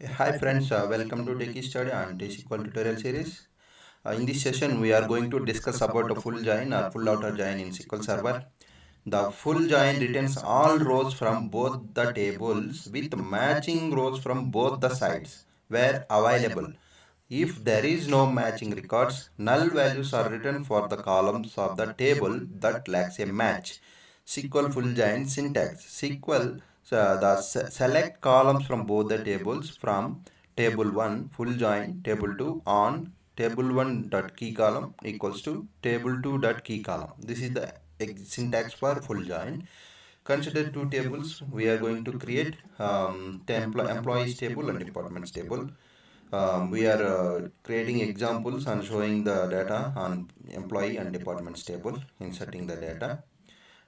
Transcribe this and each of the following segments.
Hi friends, welcome to Techie Study and T-SQL tutorial series. In this session, we are going to discuss about a full join or full outer join in SQL Server. The full join returns all rows from both the tables with matching rows from both the sides where available. If there is no matching records, null values are written for the columns of the table that lacks a match. SQL full join syntax. SQL select columns from both the tables from table 1 full join table 2 on table 1 dot key column equals to table 2 dot key column. This is the syntax for full join. Consider two tables. We are going to create employees table and departments table. We are creating examples and showing the data on employee and departments table, inserting the data.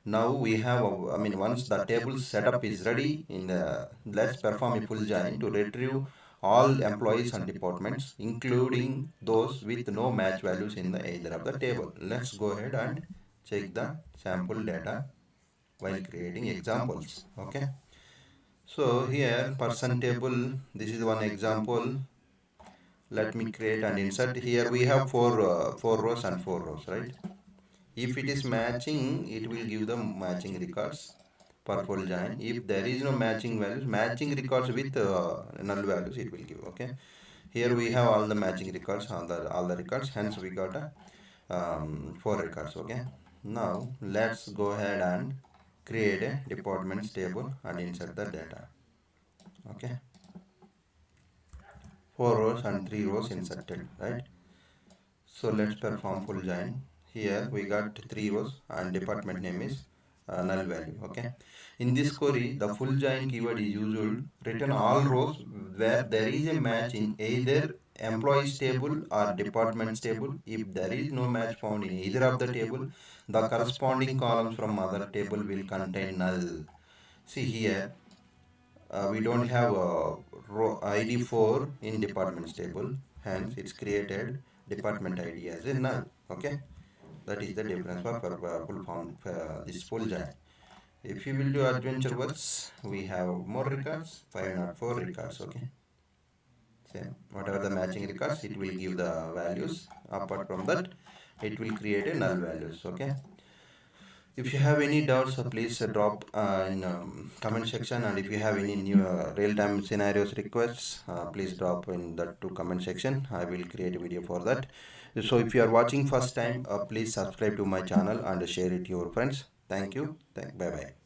Now we have, once the table setup is ready, let's perform a full join to retrieve all employees and departments, including those with no match values in the either of the table. Let's go ahead and check the sample data while creating examples. Okay. So here person table, this is one example. Let me create and insert. Here we have four rows and four rows, right? If it is matching, it will give the matching records per full join. If there is no matching values, matching records with null values, it will give. Okay. Here we have all the matching records, all the records. Hence we got a four records. Okay. Now let's go ahead and create a departments table and insert the data. Okay. 4 rows and 3 rows inserted, right? So let's perform full join. Here we got 3 rows and department name is null value. Okay. In this query, the full join keyword is used. Return all rows where there is a match in either employees table or departments table. If there is no match found in either of the table, the corresponding columns from other table will contain null. See here, we don't have a row id 4 in departments table, hence it's created department id as a null. Okay, that is the difference for full form this full join. If you will do adventure works, we have more records, 504 records. Okay, same whatever the matching records, it will give the values. Apart from that, it will create a null values. Okay, if you have any doubts, please drop in comment section, and if you have any new real-time scenarios requests, please drop in that to comment section. I will create a video for that. So if you are watching first time, please subscribe to my channel and share it to your friends. Thank you. Bye bye.